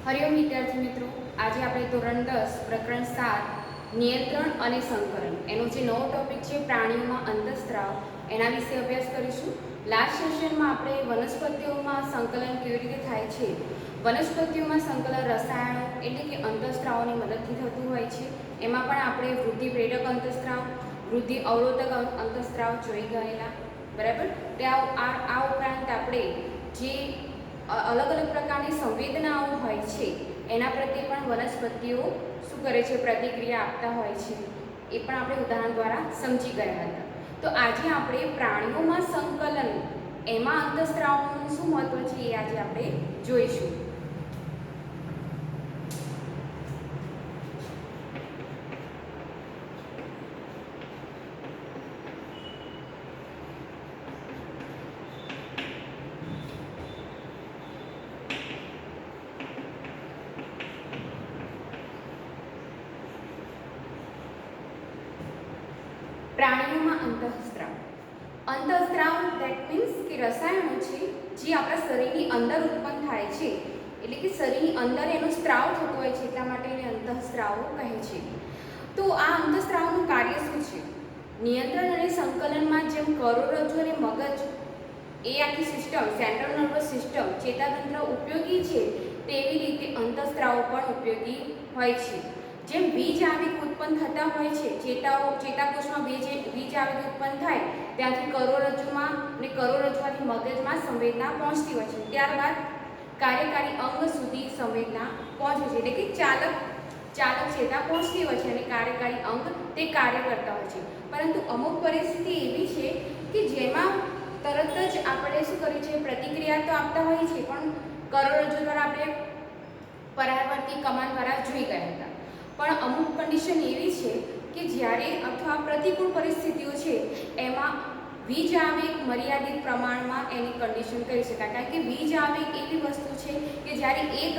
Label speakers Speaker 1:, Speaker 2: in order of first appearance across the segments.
Speaker 1: હરિઓમ વિદ્યાર્થી મિત્રો, આજે આપણે ધોરણ 10 પ્રકરણ 7 નિયંત્રણ અને સંકલન એનો જે નવો ટોપિક છે પ્રાણીઓમાં અંતઃસ્ત્રાવ એના વિશે અભ્યાસ કરીશું. લાસ્ટ સેશનમાં આપણે વનસ્પતિઓમાં સંકલન કેવી રીતે થાય છે, વનસ્પતિઓમાં સંકલન રસાયણો એટલે કે અંતઃસ્ત્રાવોની મદદથી થતું હોય છે. એમાં પણ આપણે વૃદ્ધિ પ્રેરક અંતઃસ્ત્રાવ, વૃદ્ધિ અવરોધક અંતઃસ્ત્રાવ જોઈ ગયેલા, બરાબર. આ ઉપરાંત આપણે જે અલગ અલગ પ્રકારની સંવેદનાઓ હોય છે એના પ્રત્યે પણ વનસ્પતિઓ શું કરે છે, પ્રતિક્રિયા આપતા હોય છે. એ પણ આપણે ઉદાહરણ દ્વારા સમજી ગયા હતા. તો આજે આપણે પ્રાણીઓમાં સંકલન એમાં અંતઃસ્ત્રાવોનું શું મહત્વ છે એ આજે આપણે જોઈશું. પ્રાણીઓમાં અંતઃસ્ત્રાવ દેટ મીન્સ કે રસાયણો છે જે આપણા શરીરની અંદર ઉત્પન્ન થાય છે, એટલે કે શરીરની અંદર એનો સ્ત્રાવ થતો હોય છે, એટલા માટે એને અંતઃસ્ત્રાવો કહે છે. તો આ અંતઃસ્ત્રાવનું કાર્ય શું છે? નિયંત્રણ અને સંકલનમાં જેમ કરોડરજ્જુ અને મગજ એ આખી સિસ્ટમ, સેન્ટ્રલ નર્વસ સિસ્ટમ, ચેતાતંત્ર ઉપયોગી છે, તેવી રીતે અંતઃસ્ત્રાવો પણ ઉપયોગી હોય છે. જેમ બીજ આવેગ ઉત્પન્ન થતા હોય છે, ચેતાકોષમાં બીજ આવેગ ઉત્પન્ન થાય ત્યાંથી કરોડરજ્જુમાં અને કરોડરજ્જુમાંથી મગજમાં સંવેદના પહોંચતી હોય છે. ત્યારબાદ કાર્યકારી અંગ સુધી સંવેદના પહોંચે છે, એટલે કે ચાલક ચેતા પહોંચતી હોય છે અને કાર્યકારી અંગ તે કાર્ય કરતા હોય છે. પરંતુ અમુક પરિસ્થિતિ એવી છે કે જેમાં તરત જ આપણે શું કરીએ છીએ, પ્રતિક્રિયા તો આપતા હોઈએ છીએ, પણ કરોડરજ્જુ દ્વારા આપણે પરાવર્તી કમાન દ્વારા જોઈ ગયા હતા. પણ અમુક કન્ડિશન એવી છે કે જ્યારે અથવા પ્રતિકૂળ પરિસ્થિતિઓ છે એમાં વીજ આવેગ મર્યાદિત પ્રમાણમાં એની કન્ડિશન કરી શકાય. કારણ કે વીજ આવેગ એવી વસ્તુ છે કે જ્યારે એક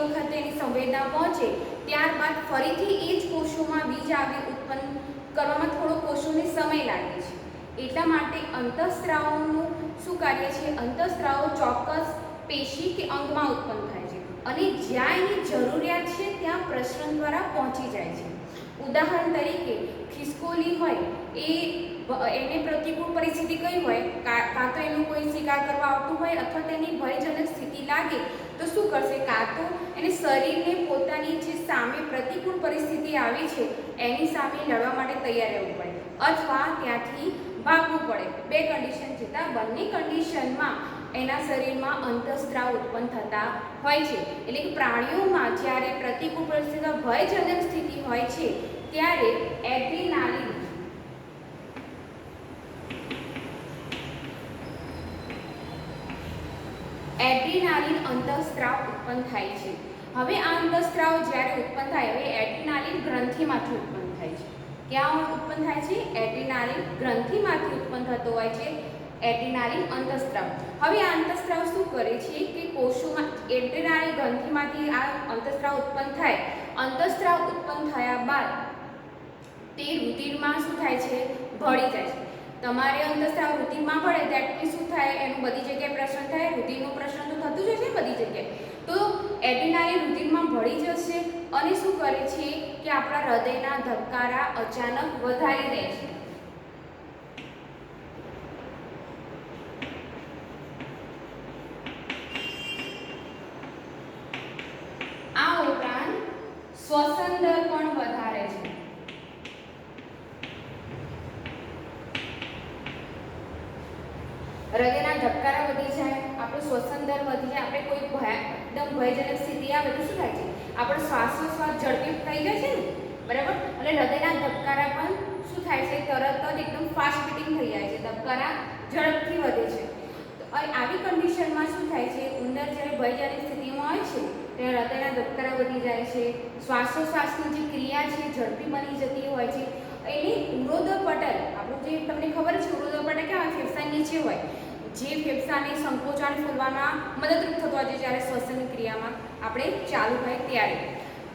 Speaker 1: વખતે એની સંવેદના પહોંચે ત્યારબાદ ફરીથી એ જ કોષોમાં વીજ આવેગ ઉત્પન્ન કરવામાં થોડો કોષોને સમય લાગે છે. એટલા માટે અંતઃસ્ત્રાવોનું શું કાર્ય છે? અંતઃસ્ત્રાવો ચોક્કસ પેશી કે અંગમાં ઉત્પન્ન થાય છે અને જ્યાં એની જરૂરિયાત છે ત્યાં પ્રસરણ દ્વારા પહોંચી જાય છે. ઉદાહરણ તરીકે ખિસકોલી હોય, એને પ્રતિકૂળ પરિસ્થિતિ કઈ હોય, કાં તો એનું કોઈ શિકાર કરવા આવતું હોય અથવા તેની ભયજનક સ્થિતિ લાગે તો શું કરશે? કાં તો એને શરીરને પોતાની જે સામે પ્રતિકૂળ પરિસ્થિતિ આવી છે એની સામે લડવા માટે તૈયાર રહેવું પડે અથવા ત્યાંથી ભાગવું પડે. બે કન્ડિશન છે. બંને કન્ડિશનમાં એના શરીરમાં અંતઃસ્ત્રાવ ઉત્પન્ન થતા હોય છે. એટલે કે પ્રાણીઓમાં જ્યારે પ્રતિકૂળ પરિસ્થિતિમાં ભયજનક સ્થિતિ હોય છે ત્યારે એડ્રીનાલિન અંતઃસ્ત્રાવ ઉત્પન્ન થાય છે. હવે આ અંતઃસ્ત્રાવ જ્યારે ઉત્પન્ન થાય, હવે એડ્રીનાલિન ગ્રંથિમાંથી ઉત્પન્ન થાય છે. ક્યાં ઉત્પન્ન થાય છે? એડ્રીનાલિન ગ્રંથિમાંથી ઉત્પન્ન થતો હોય છે એડ્રીનાલિન અંતઃસ્ત્રાવ. હવે આ અંતઃસ્ત્રાવ શું કરે છે કે કોષોમાં એડ્રીનાલિન ગ્રંથિમાંથી આ અંતઃસ્ત્રાવ ઉત્પન્ન થાય. અંતઃસ્ત્રાવ ઉત્પન્ન થયા બાદ તે રુધિરમાં શું થાય છે? ભળી જાય છે. તમારે અંતઃસ્ત્રાવ રુધિરમાં ભળે ત્યારથી શું થાય? એનું બધી જગ્યાએ પ્રસરણ થાય. રુધિરનું પ્રસરણ તો થતું જ હશે બધી જગ્યાએ. તો એડ્રીનાલિન રુધિરમાં ભળી જશે અને શું કરે છે કે આપણા હૃદયના ધબકારા અચાનક વધારી દે છે. આ ઉપરાંત શ્વસન દર પણ વધારે છે. હૃદયના ધબકારા વધી જાય, આપણું શ્વસન દર વધી જાય, આપણે કોઈ એકદમ ભયજનક સ્થિતિ આવે તો શું થાય છે? આપણો શ્વાસોશ્વાસ ઝડપી થઈ જાય છે ને, બરાબર. અને હૃદયના ધબકારા પણ શું થાય છે? તરત જ એકદમ ફાસ્ટ બીટિંગ થઈ જાય છે, ધબકારા ઝડપથી વધે છે. તો આવી કન્ડિશનમાં શું થાય છે? ઉંદર જ્યારે ભયજનક સ્થિતિમાં હોય છે ત્યારે હૃદયના ધબકારા વધી જાય છે, શ્વાસોશ્વાસની જે ક્રિયા છે ઝડપી બની જતી હોય છે. એની ઉરોધ્રપટલ, આપણું જે તમને ખબર છે ઉરોધ્રપટલ કેવા ફેફસા નીચે હોય, જે ફેફસાને સંકોચાણ ફૂલવામાં મદદરૂપ થતો હોય છે જ્યારે શ્વસનની ક્રિયામાં આપણે ચાલુ હોય ત્યારે.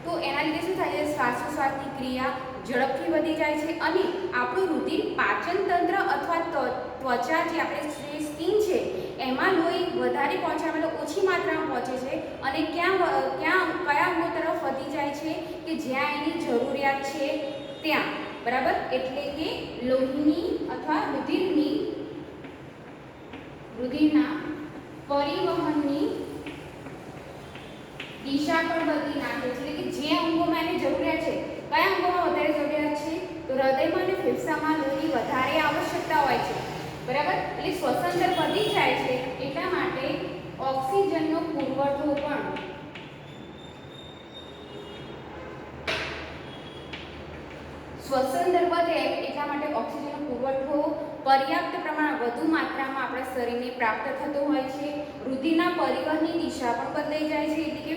Speaker 1: તો એના લીધે શું થાય છે? શ્વાસોશ્વાસની ક્રિયા ઝડપથી વધી જાય છે અને આપણું રુધિર પાચન તંત્ર અથવા ત્વચા જે આપણે સ્કિન છે એમાં લોહી વધારે પહોંચે મતલબ ઓછી માત્રામાં પહોંચે છે અને કયા અંગો તરફ વધી જાય છે કે જ્યાં એની જરૂરિયાત છે ત્યાં, બરાબર. એટલે કે લોહીની અથવા રુધિરના પરિવહનની દિશા પણ બદલી નાખે છે. એટલે કે જે અંગોમાં એને જરૂરિયાત છે, કયા અંગોમાં વધારે જરૂરિયાત છે તો હૃદયમાં અને ફેફસામાં લોહીની વધારે આવશ્યકતા હોય છે, બરાબર. એટલે શ્વસન દર વધી જાય છે એટલા માટે ઓક્સિજનનો પુરવઠો પણ શ્વસન દર વધે એટલા માટે ઓક્સિજનનો પુરવઠો પર્યાપ્ત પ્રમાણ વધુ માત્રામાં આપણા શરીરને પ્રાપ્ત થતો હોય છે. રુધિરના પરિવહનની દિશા પણ બદલાઈ જાય છે. એટલે કે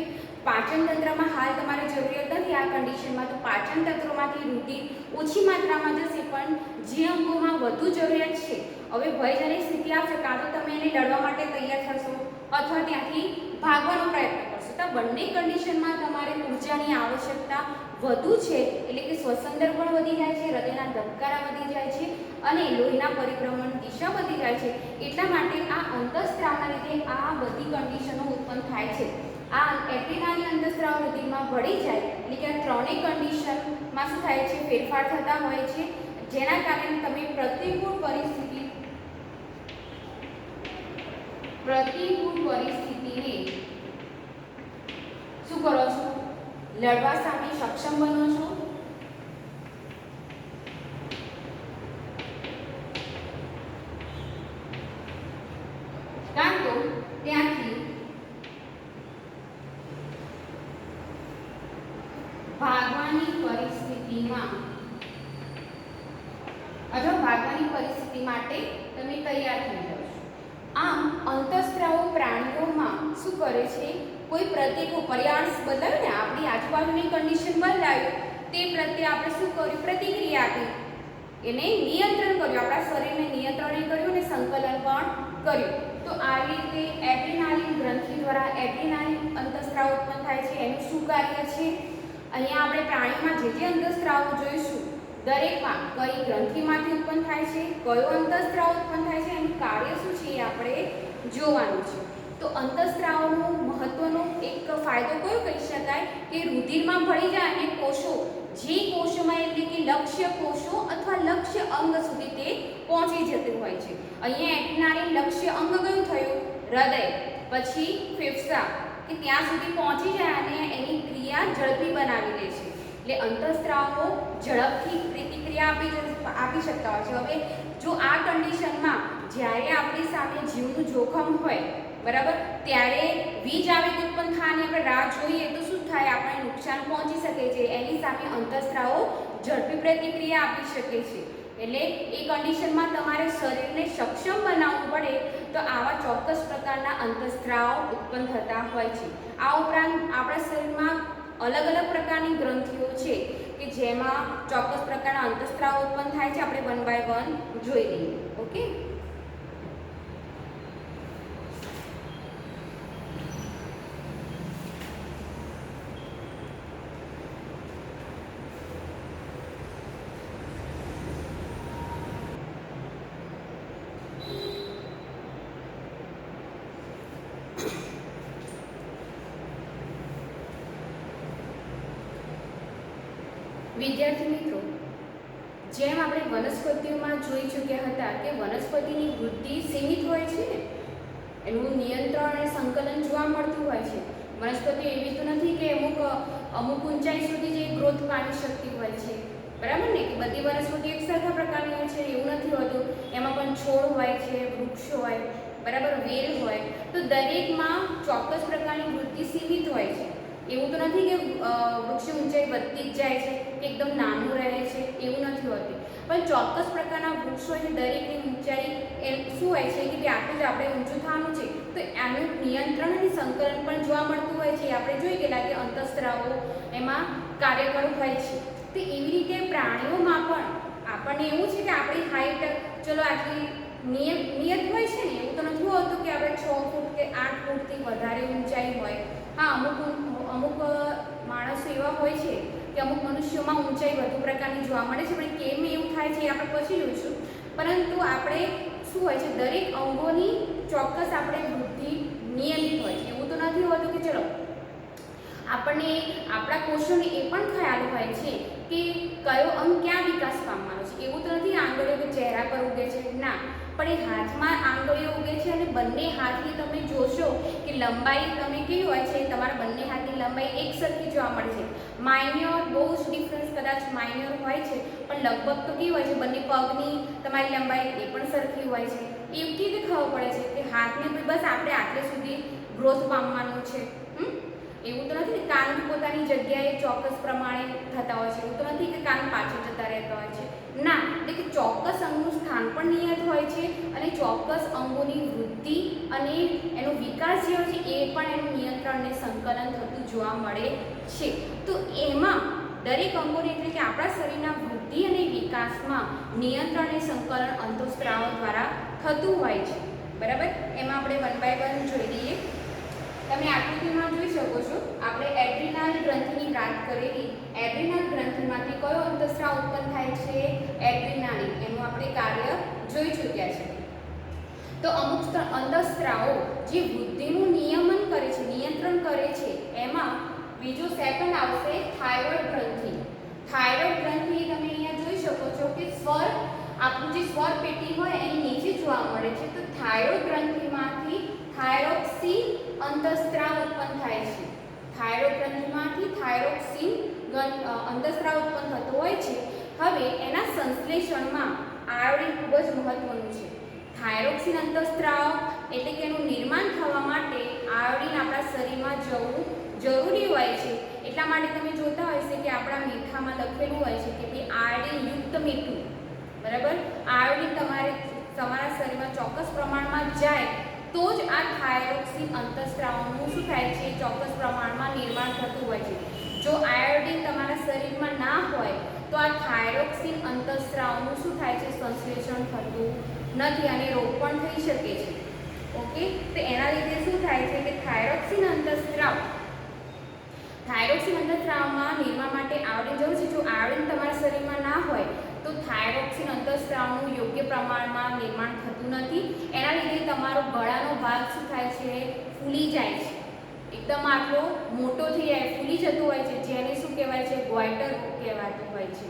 Speaker 1: પાચન તંત્રમાં હાલ તમારે જરૂરિયાત નથી આ કન્ડિશનમાં, તો પાચન તંત્રમાંથી રુધિર ઓછી માત્રામાં જશે, પણ જે અંગોમાં વધુ જરૂરિયાત છે, હવે ભયજનક સ્થિતિ આવશે, કાં તો તમે એને લડવા માટે તૈયાર થશો અથવા ત્યાંથી ભાગવાનો પ્રયત્ન કરશો. તો બંને કન્ડિશનમાં તમારે ઊર્જાની આવશ્યકતા વધુ છે. એટલે કે શ્વસન દર પણ વધી જાય છે, હૃદયના ધબકારા વધી જાય છે અને લોહીના પરિભ્રમણ દિશા વધી જાય છે. એટલા માટે આ અંતઃસ્ત્રાવના લીધે આ બધી કન્ડિશનો ઉત્પન્ન થાય છે. આ એડ્રીનાલિન અંતઃસ્ત્રાવ રુધિરમાં ભળી જાય એટલે કે આ ત્રણેય કન્ડિશનમાં શું થાય છે, ફેરફાર થતા હોય છે, જેના કારણે તમે પ્રતિકૂળ પરિસ્થિતિને શું કરો છો, લડવા સામે સક્ષમ બનો છો. કાં તો ત્યાંથી ભાગવાની પરિસ્થિતિ માટે તમે તૈયાર થઈ જાઓ છો. આમ અંતઃસ્ત્રાવો પ્રાણીઓમાં શું કરે છે, કોઈ પ્રતિકૂળ પર્યાવરણ બદલાયું ને, આપણી આજુબાજુની કન્ડિશન બદલાયું, તે પ્રત્યે આપણે શું કર્યું, પ્રતિક્રિયા આપી, એને નિયંત્રણ કર્યું, આપણા શરીરને નિયંત્રણ કર્યું અને સંકલન પણ કર્યું. તો આવી રીતે એડ્રીનાલિન ગ્રંથિ દ્વારા એડ્રીનાલિન અંતઃસ્ત્રાવ ઉત્પન્ન થાય છે. એનું શું કાર્ય છે, અહીંયા આપણે પ્રાણીમાં જે અંતઃસ્ત્રાવો જોઈશું દરેકમાં કઈ ગ્રંથિમાંથી ઉત્પન્ન થાય છે, કયો અંતઃસ્ત્રાવ ઉત્પન્ન થાય છે, એનું કાર્ય શું છે એ આપણે જોવાનું છે. તો અંતઃસ્ત્રાવનો મહત્વનો એક ફાયદો કયો કહી શકાય કે રુધિરમાં ભળી જાય અને કોષો, જે કોષોમાં એટલે કે લક્ષ્ય કોષો અથવા લક્ષ્ય અંગ સુધી તે પહોંચી જતું હોય છે. અહીંયા એડ્રીનાલિન લક્ષ્ય અંગ કયું થયું, હૃદય, પછી ફેફસા, કે ત્યાં સુધી પહોંચી જાય અને એની ક્રિયા ઝડપી બનાવી દે છે. એટલે અંતઃસ્ત્રાવો ઝડપથી પ્રતિક્રિયા આપી શકતા હોય છે. હવે જો આ કન્ડિશનમાં જ્યારે આપણી સામે જીવનું જોખમ હોય, બરાબર, ત્યારે વીજ આવેગ ઉત્પન્ન થવાની આપણે રાહ જોઈએ તો શું થાય, આપણે નુકસાન પહોંચી શકે છે. એની સામે અંતઃસ્ત્રાવો ઝડપી પ્રતિક્રિયા આપી શકે છે. એટલે એ કન્ડિશનમાં તમારે શરીરને સક્ષમ બનાવવું પડે તો આવા ચોક્કસ પ્રકારના અંતઃસ્ત્રાવ ઉત્પન્ન થતા હોય છે. આ ઉપરાંત આપણા શરીરમાં અલગ અલગ પ્રકારની ગ્રંથિઓ છે કે જેમાં ચોક્કસ પ્રકારના અંતઃસ્ત્રાવ ઉત્પન્ન થાય છે. આપણે 1 બાય 1 જોઈ લઈએ. ઓકે, વિદ્યાર્થી મિત્રો, જેમ આપણે વનસ્પતિઓમાં જોઈ ચૂક્યા હતા કે વનસ્પતિની વૃદ્ધિ સીમિત હોય છે, એનું નિયંત્રણ અને સંકલન જોવા મળતું હોય છે. વનસ્પતિ એવી તો નથી કે અમુક ઊંચાઈ સુધી જે ગ્રોથ પામી શકતી હોય છે, બરાબર ને, કે બધી વનસ્પતિ એક સરખા પ્રકારની હોય છે એવું નથી હોતું. એમાં પણ છોડ હોય છે, વૃક્ષ હોય, બરાબર, વેલ હોય, તો દરેકમાં ચોક્કસ પ્રકારની વૃદ્ધિ સીમિત હોય છે. એવું તો નથી કે વૃક્ષની ઊંચાઈ વધતી જ જાય છે કે એકદમ નાનું રહે છે, એવું નથી હોતું. પણ ચોક્કસ પ્રકારના વૃક્ષ હોય છે, દરેકની ઊંચાઈ શું હોય છે કે આટલું જ આપણે ઊંચું થવાનું છે, તો આનું નિયંત્રણ અને સંકલન પણ જોવા મળતું હોય છે. આપણે જોઈ ગયેલા કે અંતઃસ્ત્રાવો એમાં કાર્યકર હોય છે. તો એવી રીતે પ્રાણીઓમાં પણ આપણને એવું છે કે આપણી હાઈટ ચલો આટલી નિયત હોય છે ને, એવું તો નથી હોતું કે આપણે 6 ફૂટ કે 8 ફૂટથી વધારે ઊંચાઈ હોય. હા, અમુક માણસો એવા હોય છે કે અમુક મનુષ્યોમાં ઊંચાઈ વધુ પ્રકારની જોવા મળે છે, પણ કેમ એવું થાય છે એ આપણે પછી જોઈશું. પરંતુ આપણે શું હોય છે, દરેક અંગોની ચોક્કસ આપણે વૃદ્ધિ નિયમિત હોય છે. એવું તો નથી હોતું કે ચલો આપણને આપણા કોષોને એ પણ ખ્યાલ હોય છે કે કયો અંગ ક્યાં વિકાસ પામવાનો છે. એવું તો નથી આંગળીઓ કે ચહેરા પર ઉગે છે, ના, પણ એ હાથમાં આંગળીઓ ઉગે છે અને બંને હાથની તમે જોશો કે લંબાઈ તમે કેવી હોય છે, તમારા બંને હાથની લંબાઈ એક સરખી જોવા મળે છે. માઇન્યોર બહુ જ ડિફરન્સ કદાચ માઇન્યોર હોય છે, પણ લગભગ તો કેવી હોય છે, બંને પગની તમારી લંબાઈ એ પણ સરખી હોય છે. એવું કેવી રીતે ખબર પડે છે કે હાથને બસ આપણે આટલે સુધી ગ્રોથ પામવાનું છે. એવું તો નથી કે કાન પોતાની જગ્યાએ ચોક્કસ પ્રમાણે થતા હોય છે. એવું તો નથી કે કાન પાછળ જતા રહેતા હોય છે, ના, એટલે કે ચોક્કસ અંગનું સ્થાન પણ નિયત હોય છે અને ચોક્કસ અંગોની વૃદ્ધિ અને એનો વિકાસ જે હોય છે એ પણ એનું નિયંત્રણ અને સંકલન થતું જોવા મળે છે. તો એમાં દરેક અંગોને એટલે કે આપણા શરીરના વૃદ્ધિ અને વિકાસમાં નિયંત્રણ અને સંકલન અંતઃસ્ત્રાવો દ્વારા થતું હોય છે. બરાબર, એમાં આપણે વન બાય વન જોઈ લઈએ. તમે આકૃતિમાં જોઈ શકો છો, આપણે એડ્રીનલ ગ્રંથિની વાત કરેલી. એડ્રીનલ ગ્રંથિમાંથી કયો અંતઃસ્ત્રાવ ઉત્પન્ન થાય છે? એડ્રીનાલિન. એનું આપણે કાર્ય જોઈ ચૂક્યા છે. તો અમુક અંતઃસ્ત્રાવો જે વૃદ્ધિનું નિયમન કરે છે, નિયંત્રણ કરે છે, એમાં બીજો સેકન્ડ આવશે થાઇરોઇડ ગ્રંથિ. થાઇરોઇડ ગ્રંથિ તમે અહીંયા જોઈ શકો છો કે સ્વર, આપણું જે સ્વર પેટી હોય એની નીચે જોવા મળે છે. તો થાઇરોઇડ ગ્રંથિમાંથી થાઇરોક્સિન અંતઃસ્ત્રાવ ઉત્પન્ન થાય છે. થાઇરોઇડ ગ્રંથિમાંથી થાઇરોક્સિન અંતઃસ્ત્રાવ ઉત્પન્ન થતો હોય છે. હવે એના સંશ્લેષણમાં આયોડિન ખૂબ જ મહત્વનું છે. થાઇરોક્સિન અંતઃસ્ત્રાવ એટલે કે એનું નિર્માણ થવા માટે આયોડિન આપણા શરીરમાં જવું જરૂરી હોય છે. એટલા માટે તમે જોતા હશો કે આપણા મીઠામાં લખેલું હોય છે કે તે આયોડિન યુક્ત મીઠું. બરાબર, આયોડિન તમારા શરીરમાં ચોક્કસ પ્રમાણમાં જાય તો જ આ થાઇરોક્સિન અંતઃસ્ત્રાવનું શું થાય છે, ચોક્કસ પ્રમાણમાં નિર્માણ થતું હોય છે. જો આયોડિન તમારા શરીરમાં ના હોય તો આ થાઇરોક્સિન અંતઃસ્ત્રાવનું શું થાય છે, સંશ્લેષણ થતું નથી અને રોગ પણ થઈ શકે છે. ઓકે, તો એના લીધે શું થાય છે કે થાઇરોક્સિન અંતઃસ્ત્રાવમાં નિર્માણ માટે આયોડિન જરૂર છે. જો આયોડિન તમારા શરીરમાં ના હોય તો થાઇરોક્સિન અંતઃસ્ત્રાવનું યોગ્ય પ્રમાણમાં નિર્માણ થતું નથી. એના લીધે તમારો ગળાનો ભાગ શું થાય છે, ફૂલી જાય છે, એકદમ આટલો મોટો થઈ જાય, ફૂલી જતો હોય છે, જેને શું કહેવાય છે, ગોઈટર રોગ કહેવાતો હોય છે.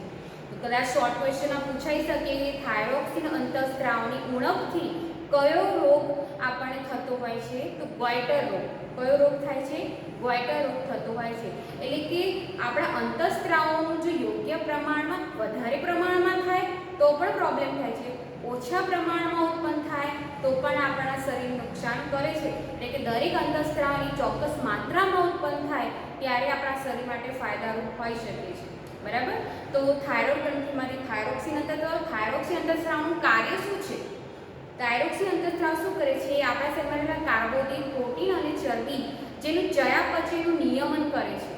Speaker 1: તો કદાચ શોર્ટ ક્વેશ્ચનમાં પૂછાઈ શકે કે થાઇરોક્સિન અંતઃસ્ત્રાવની ઉણપથી કયો રોગ આપણને થતો હોય છે? તો ગોઈટર રોગ. કયો રોગ થાય છે? ગોઈટર રોગ થતો હોય છે. એટલે કે આપણા અંતઃસ્ત્રાવોનું જો યોગ્ય પ્રમાણમાં, વધારે પ્રમાણમાં થાય તો પણ પ્રોબ્લેમ થાય છે, ઓછા પ્રમાણમાં ઉત્પન્ન થાય તો પણ આપણા શરીરને નુકસાન કરે છે. એટલે કે દરેક અંતઃસ્ત્રાવની ચોક્કસ માત્રામાં ઉત્પન્ન થાય ત્યારે આપણા શરીર માટે ફાયદારૂપ હોઈ શકે છે. બરાબર, તો થાઇરોઇડ ગ્રંથિમાંથી થાઇરોક્સિન અંતઃસ્ત્રાવનું કાર્ય શું છે? થાઇરોક્સિન અંતઃસ્ત્રાવ શું કરે છે? આપણા શરીરમાં રહેલા કાર્બોદિત, પ્રોટીન અને ચરબી જેનું ચયાપચયનું નિયમન કરે છે.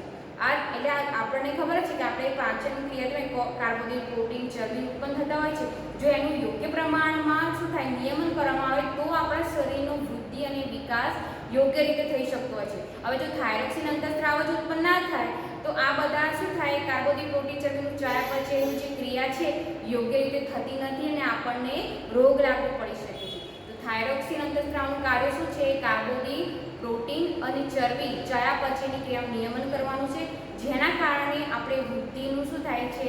Speaker 1: આ એટલે આપણને ખબર છે કે આપણે પાચન ક્રિયા કાર્બોદિત, પ્રોટીન, ચરબી ઉત્પન્ન થતા હોય છે. જો એનું યોગ્ય પ્રમાણમાં શું થાય, નિયમન કરવામાં આવે તો આપણા શરીરનો વૃદ્ધિ અને વિકાસ યોગ્ય રીતે થઈ શકતો હોય છે. હવે જો થાઇરોક્સિન અંતઃસ્ત્રાવ જ ઉત્પન્ન ના થાય તો આ બધા શું થાય, કાર્બોદિત, પ્રોટીન, ચરબીનું ચયાપચયનું જે ક્રિયા છે યોગ્ય રીતે થતી નથી અને આપણને રોગ લાગુ પડી શકે છે. તો થાઇરોક્સિન અંતઃસ્ત્રાવનું કાર્ય શું છે? કાર્બોદિત, પ્રોટીન અને ચરબી ચયાપચયની ક્રિયાનું નિયમન કરવાનું છે, જેના કારણે આપણે વૃદ્ધિનું શું થાય છે,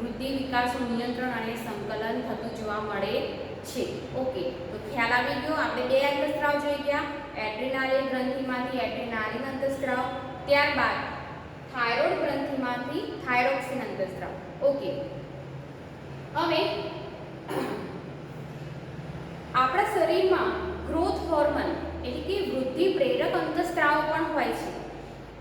Speaker 1: વૃદ્ધિ વિકાસનું નિયંત્રણ અને સંકલન થતું જોવા મળે છે. ઓકે, તો ખ્યાલ આવી ગયો. આપણે બે અંતઃસ્ત્રાવ જોઈ ગયા, એડ્રીનાલિન ગ્રંથિમાંથી એડ્રીનાલિન અંતઃસ્ત્રાવ, ત્યારબાદ થાઇરોઇડ ગ્રંથિમાંથી થાઇરોક્સિન અંતઃસ્ત્રાવ. ઓકે, હવે આપણા શરીરમાં ગ્રોથ હોર્મોન એટલે કે વૃદ્ધિ પ્રેરક અંતઃસ્ત્રાવ પણ હોય છે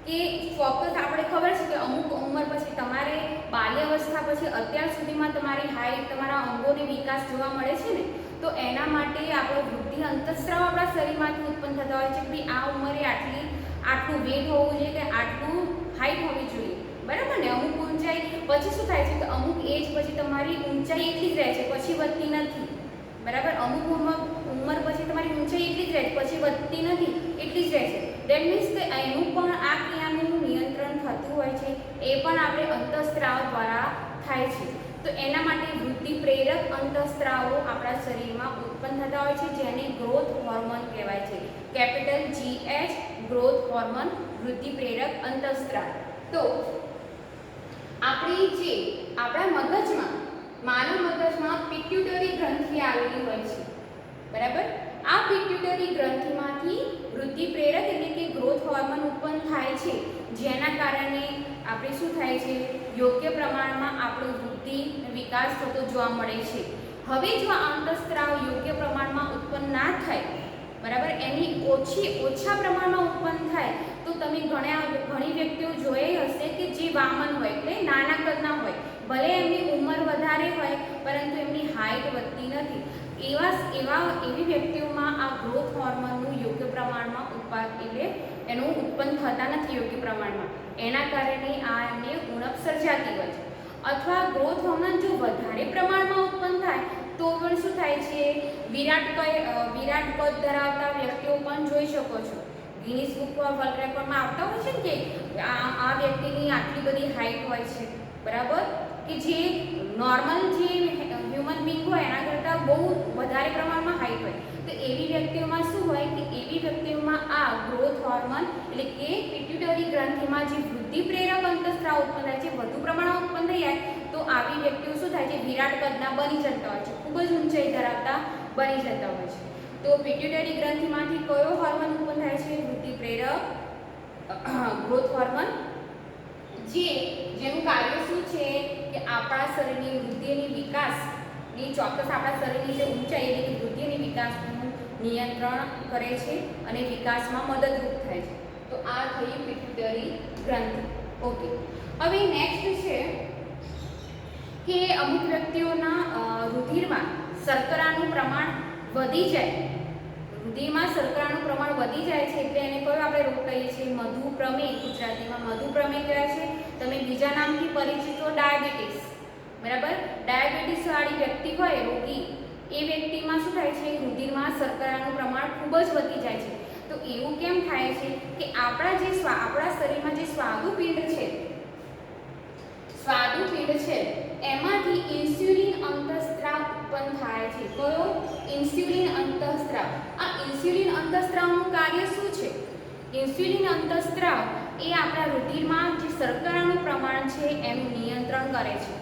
Speaker 1: કે ચોક્કસ આપણે ખબર છે કે અમુક ઉંમર પછી તમારે બાલ્યાવસ્થા પછી અત્યાર સુધીમાં તમારી હાઈટ, તમારા અંગોને વિકાસ જોવા મળે છે ને, તો એના માટે આપણો વૃદ્ધિ અંતઃસ્ત્રાવ આપણા શરીરમાંથી ઉત્પન્ન થતા હોય છે કે ભાઈ આ ઉંમરે આટલું વેટ હોવું જોઈએ કે આટલું હાઈટ હોવી જોઈએ. બરાબર ને? અમુક ઊંચાઈ પછી શું થાય છે કે અમુક એજ પછી તમારી ઊંચાઈ એટલી જ રહે છે, પછી વધતી નથી. બરાબર, અમુક ઉંમર પછી તમારી ઊંચાઈ એટલી જ રહે છે, પછી વધતી નથી, એટલી જ રહે છે. દેટ મીન્સ કે એનું પણ આ ક્રિયાનું નિયંત્રણ થતું હોય છે, એ પણ આપણે અંતઃસ્ત્રાવ દ્વારા થાય છે. તો એના માટે વૃદ્ધિ પ્રેરક અંતઃસ્ત્રાવો આપણા શરીરમાં ઉત્પન્ન થતા હોય છે, જેને ગ્રોથ હોર્મોન કહેવાય છે. કેપિટલ GH ગ્રોથ હોર્મોન, વૃદ્ધિ પ્રેરક અંતઃસ્ત્રાવ. તો આપણા મગજમાં, માનવ મગજમાં પિટ્યુટરી ગ્રંથિ આવેલી હોય છે, બરાબર. આ પિટ્યુટરી ગ્રંથિમાંથી વૃદ્ધિ પ્રેરક એટલે કે ગ્રોથ હોર્મોન ઉત્પન્ન થાય છે, જેના કારણે આપણે શું થાય છે, યોગ્ય પ્રમાણમાં આપણો વૃદ્ધિ વિકાસ થતો જોવા મળે છે. હવે જો આ અંતઃસ્ત્રાવ યોગ્ય પ્રમાણમાં ઉત્પન્ન ના થાય, બરાબર, એની ઓછા પ્રમાણમાં ઉત્પન્ન થાય તો તમે ઘણી વ્યક્તિઓ જોઈ હશે કે જે વામન હોય એટલે નાના કદના હોય, ભલે એમની ઉંમર વધારે હોય પરંતુ એમની હાઇટ વધતી નથી. એવી વ્યક્તિઓમાં આ ગ્રોથ હોર્મોનનું યોગ્ય પ્રમાણમાં એનું ઉત્પન્ન થતા નથી યોગ્ય પ્રમાણમાં. એના કારણે આ એમને ઉણપ સર્જાતી હોય છે. અથવા ગ્રોથ હોર્મોન જો વધારે પ્રમાણમાં ઉત્પન્ન થાય તો પણ શું થાય છે, વિરાટ કદ ધરાવતા વ્યક્તિઓ પણ જોઈ શકો છો. ગિનિસ બુક ઓફ વર્લ્ડ રેકોર્ડમાં આવતા હોય છે ને કે આ વ્યક્તિની આટલી બધી હાઇટ હોય છે, બરાબર, કે જે નોર્મલ જે હ્યુમન બીંગ હોય એના કરતાં બહુ વધારે પ્રમાણમાં હાઇટ હોય. તો એવી વ્યક્તિઓમાં શું હોય કે એવી વ્યક્તિઓમાં આ ગ્રોથ હોર્મોન એટલે કે પિટ્યુટરી ગ્રંથિમાં જે વૃદ્ધિ પ્રેરક અંતઃસ્ત્રાવ ઉત્પન્ન થાય છે, વધુ પ્રમાણમાં ઉત્પન્ન થઈ જાય તો આવી વ્યક્તિઓ શું થાય છે, વિરાટ કદના બની જતા હોય છે, ખૂબ જ ઊંચાઈ ધરાવતા બની જતા હોય છે. તો પિટ્યુટરી ગ્રંથિમાંથી કયો હોર્મોન ઉત્પન્ન થાય છે, વૃદ્ધિ પ્રેરક ગ્રોથ હોર્મોન, જેનું કાર્ય શું છે કે આપણા શરીરની વૃદ્ધિ અને વિકાસની ચોક્કસ આપણા શરીરની જે ઊંચાઈ એટલે કે વૃદ્ધિ અને વિકાસનું નિયંત્રણ કરે છે અને વિકાસમાં મદદરૂપ થાય છે. તો આ થઈ પિટ્યુટરી ગ્રંથિ. ઓકે, હવે નેક્સ્ટ છે કે અમુક વ્યક્તિઓના રુધિરમાં શર્કરાનું પ્રમાણ વધી જાય, રુધિરમાં શર્કરાનું પ્રમાણ વધી જાય છે એટલે એને કયો આપણે રોગ કહીએ છીએ, મધુપ્રમેહ. ગુજરાતીમાં મધુપ્રમેહ કહેવાય છે. તમે બીજા નામથી પરિચિત છો, ડાયાબિટીસ, બરાબર. ડાયાબિટીસ વાળી વ્યક્તિ હોય રોગી, એ વ્યક્તિમાં શું થાય છે, રુધિરમાં શર્કરાનું પ્રમાણ ખૂબ જ વધી જાય છે. તો એવું કેમ થાય છે કે આપણા શરીરમાં જે સ્વાદુપિંડ છે એમાંથી ઇન્સ્યુલિન અંતઃસ્ત્રાવ ઉત્પન્ન થાય છે. કયો? ઇન્સ્યુલિન અંતઃસ્ત્રાવ. આ ઇન્સ્યુલિન અંતઃસ્ત્રાવનું કાર્ય શું છે? ઇન્સ્યુલિન અંતઃસ્ત્રાવ એ આપણા રુધિરમાં જે શર્કરાનું પ્રમાણ છે એનું નિયંત્રણ કરે છે,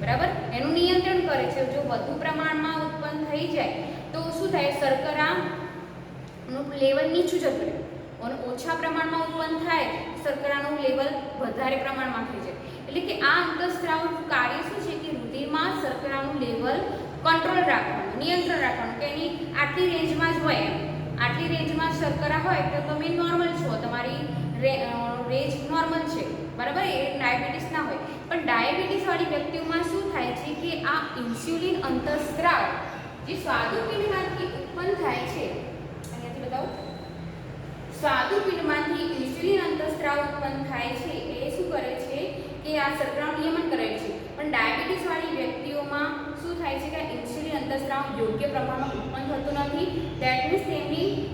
Speaker 1: બરાબર. એનું નિયંત્રણ કરે છે. જો વધુ પ્રમાણમાં ઉત્પન્ન થઈ જાય તો શું થાય, શર્કરાનું લેવલ નીચું જતું રહે, અને ઓછા પ્રમાણમાં ઉત્પન્ન થાય શર્કરાનું લેવલ વધારે પ્રમાણમાં થઈ જાય. એટલે કે આ અંતઃસ્ત્રાવનું કાર્ય શું છે કે રુધિરમાં શર્કરાનું લેવલ કંટ્રોલ રાખવાનું, નિયંત્રણ રાખવાનું, કે એની આટલી રેન્જમાં જ હોય, આટલી રેન્જમાં શર્કરા હોય તો તમે નોર્મલ છો, તમારી રેન્જ નોર્મલ છે, બરાબર. એ ડાયાબિટીસ ના હોય. પણ ડાયાબિટીસવાળી વ્યક્તિઓમાં શું થાય છે કે આ ઇન્સ્યુલિન અંતઃસ્ત્રાવ જે સ્વાદુપિંડમાંથી ઉત્પન્ન થાય છે, અહીંયાથી બતાવો, સ્વાદુપિંડમાંથી ઇન્સ્યુલિન અંતઃસ્ત્રાવ ઉત્પન્ન થાય છે એ શું કરે છે કે આ શર્કરાનું નિયમન કરે છે. પણ ડાયાબિટીસવાળી વ્યક્તિઓમાં શું થાય છે કે ઇન્સ્યુલિન અંતઃસ્ત્રાવ યોગ્ય પ્રમાણમાં ઉત્પન્ન થતું નથી. દેટ મીન્સ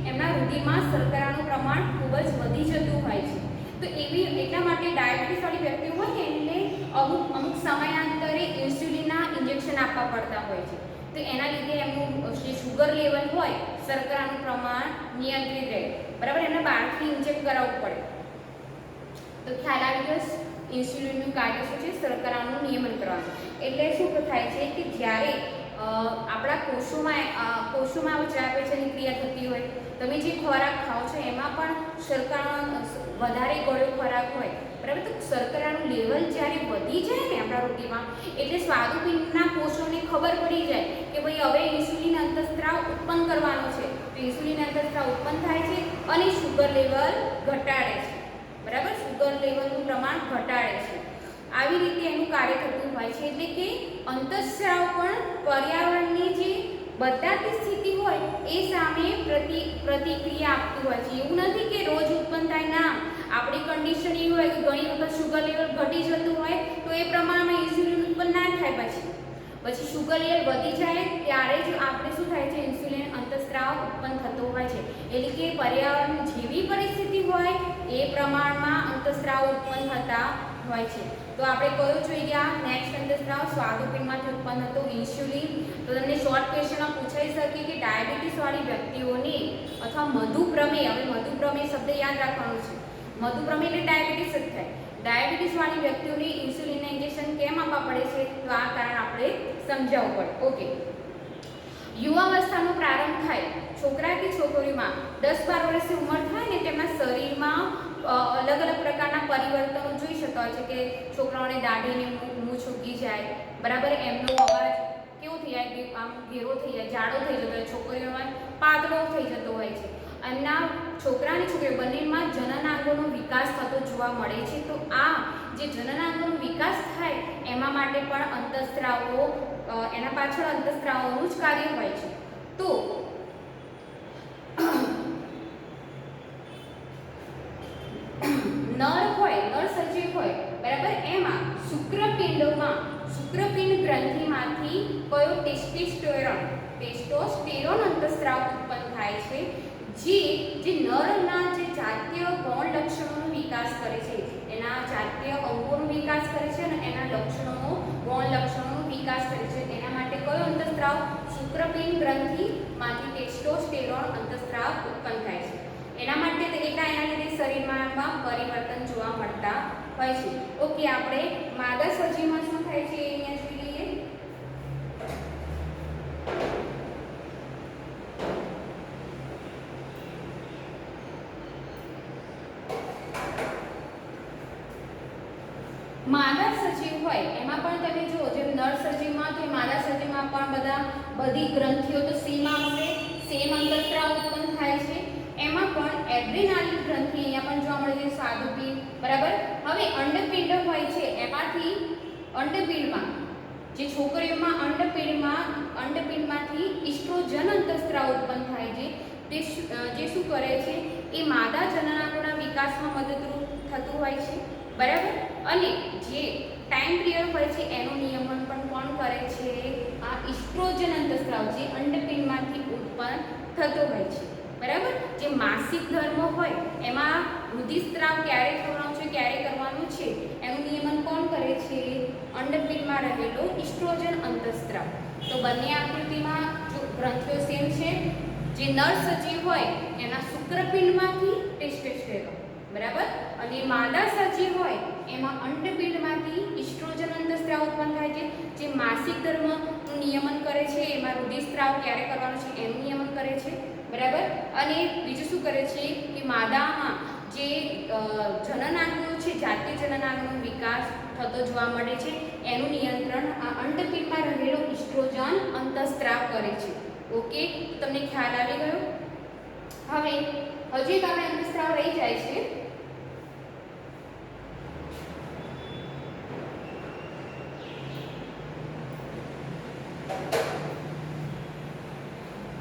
Speaker 1: એમના રુધિરમાં શર્કરાનું પ્રમાણ ખૂબ જ વધી જતું હોય છે. તો એટલા માટે ડાયાબિટીસવાળી વ્યક્તિઓ હોય ને એટલે અમુક સમયાંતરે ઇન્સ્યુલિનના ઇન્જેક્શન આપવા પડતા હોય છે. તો એના લીધે એમનું જે શુગર લેવલ હોય, શર્કરાનું પ્રમાણ નિયંત્રિત રહે, બરાબર. એમને બહારથી ઇન્જેક્ટ કરાવવું પડે. તો ખ્યાલ આવી ગયો, ઇન્સ્યુલિનનું કાર્ય શું છે, શર્કરાનું નિયમન કરવાનું. એટલે શું થાય છે કે જ્યારે આપણા કોષોમાં ચયાપચયની ક્રિયા થતી હોય, તમે જે ખોરાક ખાઓ છો એમાં પણ શર્કરાનો વધારે ગળ્યો ખોરાક હોય, બરાબર. તો શર્કરાનું લેવલ જ્યારે વધી જાય ને આપણા રુધિરમાં, એટલે સ્વાદુપિંડના કોષોને ખબર પડી જાય કે ભાઈ હવે ઇન્સ્યુલિન અંતઃસ્ત્રાવ ઉત્પન્ન કરવાનો છે. તો ઇન્સ્યુલિન અંતઃસ્ત્રાવ ઉત્પન્ન થાય છે અને શુગર લેવલ ઘટાડે છે, બરાબર. શુગર લેવલનું પ્રમાણ ઘટાડે છે. આવી રીતે એનું કાર્ય થતું હોય છે. એટલે કે અંતઃસ્ત્રાવ પણ પર્યાવરણની જે બદલાતી સ્થિતિ હોય એ સામે પ્રતિક્રિયા આપતું હોય છે. એવું નથી કે રોજ ઉત્પન્ન થાય, ના. આપણી કન્ડિશન એવી હોય કે ઘણી વખત શુગર લેવલ ઘટી જતું હોય તો એ પ્રમાણમાં ઇન્સ્યુલિન ઉત્પન્ન ના થાય. પછી શુગર લેવલ વધી જાય ત્યારે જ આપણે શું થાય છે, ઇન્સ્યુલિન અંતઃસ્ત્રાવ ઉત્પન્ન થતો હોય છે. એટલે કે પર્યાવરણ જેવી પરિસ્થિતિ હોય એ પ્રમાણમાં અંતઃસ્ત્રાવ ઉત્પન્ન થતા હોય છે. તો આપણે કયું જોઈ ગયા? નેક્સ્ટ અંતઃસ્ત્રાવ સ્વાદુપિંડમાંથી ઉત્પન્ન થતો ઇન્સ્યુલિન. તો તમને શોર્ટ ક્વેશ્ચનમાં પૂછાઈ શકે કે ડાયાબિટીસ વાળી વ્યક્તિઓને અથવા મધુપ્રમેય, હવે મધુપ્રમેય શબ્દ યાદ રાખવાનો છે. મધુપ્રમેય એટલે ડાયાબિટીસ જ થાય. ડાયાબિટીસ વાળી વ્યક્તિઓને ઇન્સ્યુલિનના ઇન્જેક્શન કેમ આપવા પડે છે? તો આ કારણ આપણે સમજાવવું પડે. ઓકે, યુવાવસ્થાનો પ્રારંભ થાય છોકરા કે છોકરીમાં 10-12 વર્ષની ઉંમર થાય ને તેમના શરીરમાં અલગ અલગ પ્રકારના પરિવર્તનો જોઈ શકતા હોય છે કે છોકરાઓને દાઢીને મૂછ ઉગી જાય, બરાબર, એમનો અવાજ કેવો થઈ જાય, આમ ઘેરો થઈ જાય, જાડો થઈ જતો હોય, છોકરીઓમાં પાતળો થઈ જતો હોય છે. એમના છોકરા અને છોકરીઓ બંનેમાં જનનાંગોનો વિકાસ થતો જોવા મળે છે. તો આ જે જનનાંગોનો વિકાસ થાય એમાં માટે પણ અંતઃસ્ત્રાવો, એના પાછળ અંતઃસ્ત્રાવોનું જ કાર્ય હોય છે. તો નર હોય, નર સજીવ હોય, બરાબર, એમાં શુક્રપિંડ ગ્રંથિમાંથી કયો ટેસ્ટોસ્ટેરોન અંતઃસ્ત્રાવ ઉત્પન્ન થાય છે, જે નરના જે જાતીય ગૌણ લક્ષણોનો વિકાસ કરે છે, એના જાતીય અંગોનો વિકાસ કરે છે અને એના લક્ષણો, ગૌણ લક્ષણોનો વિકાસ કરે છે. એના માટે કયો અંતઃસ્ત્રાવ? શુક્રપિંડ ગ્રંથિમાંથી ટેસ્ટોસ્ટેરોન અંતઃસ્ત્રાવ ઉત્પન્ન થાય છે. એના માટે એના લીધે શરીરમાં પરિવર્તન જોવા મળતા હોય છે. ઓકે, આપણે માદા સજીવમાં શું થાય છે અહીંયા જોઈ લઈએ. માદા સજીવ હોય એમાં પણ તમે જુઓ, જેમ નર સજીવમાં તો માદા સજીવમાં પણ બધી ગ્રંથિઓ તો સેમ આવશે, સેમ અંતઃસ્ત્રાવ ઉત્પન્ન થાય છે. એમાં પણ એડ્રેનાલિન ગ્રંથિ અહીંયા પણ જોવા મળે છે, સ્વાદુપિંડ, બરાબર. હવે અંડપિંડ હોય છે, એમાંથી અંડપિંડમાં જે છોકરીઓમાં અંડપિંડમાંથી ઇસ્ટ્રોજન અંતઃસ્ત્રાવ ઉત્પન્ન થાય છે. તે જે શું કરે છે? એ માદા જનનાંગોના વિકાસમાં મદદરૂપ થતું હોય છે, બરાબર. અને જે ટાઈમ પિરિયડ હોય છે એનું નિયમન પણ કોણ કરે છે? આ ઇસ્ટ્રોજન અંતઃસ્ત્રાવ જે અંડપિંડમાંથી ઉત્પન્ન થતો હોય છે, બરાબર. જે માસિક ધર્મ હોય એમાં રુધિરસ્રાવ ક્યારે કરવાનું છે, ક્યારે કરવાનું છે એનું નિયમન કોણ કરે છે? અંડપિંડમાં રહેલો ઇસ્ટ્રોજન અંતઃસ્ત્રાવ. તો બંને આકૃતિમાં જો ગ્રંથિઓ સેમ છે. જે નર સજીવ હોય એના શુક્રપિંડમાંથી ટેસ્ટોસ્ટેરોન, બરાબર, અને માદા સજીવ હોય એમાં અંડપિંડમાંથી ઇસ્ટ્રોજન અંતઃસ્ત્રાવ ઉત્પન્ન થાય છે. જે માસિક ધર્મનું નિયમન કરે છે, એમાં રુધિરસ્રાવ ક્યારે કરવાનું છે એનું નિયમન કરે છે, બરાબર. અને બીજું શું કરે છે કે માદામાં જે જનનાંગો છે, જાતીય જનનાંગોનો વિકાસ થતો જોવા મળે છે, એનું નિયંત્રણ આ અંડપિંડમાં રહેલો ઇસ્ટ્રોજન અંતઃસ્ત્રાવ કરે છે. ઓકે, તમને ખ્યાલ આવી ગયો? હવે હજી એક આપણે અંતઃસ્ત્રાવ રહી જાય છે.